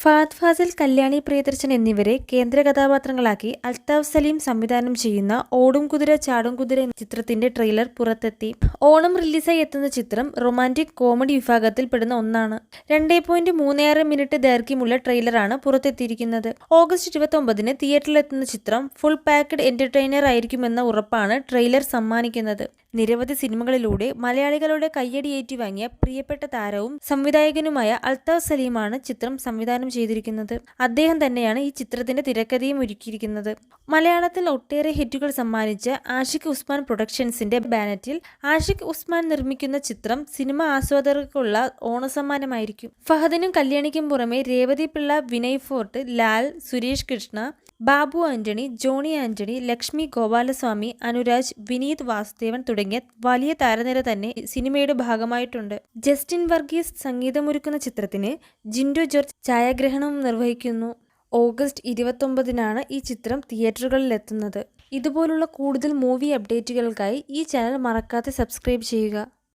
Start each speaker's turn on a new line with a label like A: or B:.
A: ഫഹദ് ഫാസിൽ, കല്യാണി പ്രിയദർശൻ എന്നിവരെ കേന്ദ്ര കഥാപാത്രങ്ങളാക്കി അൽതാഫ് സലീം സംവിധാനം ചെയ്യുന്ന ഓടും കുതിര ചാടും കുതിര എന്ന ചിത്രത്തിന്റെ ട്രെയിലർ പുറത്തെത്തി. ഓണം റിലീസായി എത്തുന്ന ചിത്രം റൊമാന്റിക് കോമഡി വിഭാഗത്തിൽ പെടുന്ന ഒന്നാണ്. 2.36 മിനിറ്റ് ദൈർഘ്യമുള്ള ട്രെയിലറാണ് പുറത്തെത്തിയിരിക്കുന്നത്. ഓഗസ്റ്റ് 29-ന് തിയേറ്ററിലെത്തുന്ന ചിത്രം ഫുൾ പാക്ക്ഡ് എന്റർടൈനർ ആയിരിക്കുമെന്ന ഉറപ്പാണ് ട്രെയിലർ സമ്മാനിക്കുന്നത്. നിരവധി സിനിമകളിലൂടെ മലയാളികളുടെ കയ്യടി ഏറ്റുവാങ്ങിയ പ്രിയപ്പെട്ട താരവും സംവിധായകനുമായ അൽതാഫ് സലീമാണ് ചിത്രം സംവിധാനം ചെയ്തിരിക്കുന്നത്. അദ്ദേഹം തന്നെയാണ് ഈ ചിത്രത്തിന്റെ തിരക്കഥയും ഒരുക്കിയിരിക്കുന്നത്. മലയാളത്തിൽ ഒട്ടേറെ ഹിറ്റുകൾ സമ്മാനിച്ച ആഷിഖ് ഉസ്മാൻ പ്രൊഡക്ഷൻസിന്റെ ബാനറ്റിൽ ആഷിഖ് ഉസ്മാൻ നിർമ്മിക്കുന്ന ചിത്രം സിനിമ ആസ്വാദകർക്കുള്ള ഓണസമ്മാനമായിരിക്കും. ഫഹദിനും കല്യാണിക്കും പുറമെ രേവതി പിള്ള, വിനയ് ഫോർട്ട്, ലാൽ, സുരേഷ് കൃഷ്ണ, ബാബു ആന്റണി, ജോണി ആന്റണി, ലക്ഷ്മി ഗോപാലസ്വാമി, അനുരാജ്, വിനീത് വാസുദേവൻ തുടങ്ങിയ വലിയ താരനിര തന്നെ സിനിമയുടെ ഭാഗമായിട്ടുണ്ട്. ജസ്റ്റിൻ വർഗീസ് സംഗീതമൊരുക്കുന്ന ചിത്രത്തിന് ജിൻഡോ ജോർജ് ഛായാഗ്രഹണം നിർവഹിക്കുന്നു. ഓഗസ്റ്റ് 29-നാണ് ഈ ചിത്രം തിയേറ്ററുകളിലെത്തുന്നത്. ഇതുപോലുള്ള കൂടുതൽ മൂവി അപ്ഡേറ്റുകൾക്കായി ഈ ചാനൽ മറക്കാതെ സബ്സ്ക്രൈബ് ചെയ്യുക.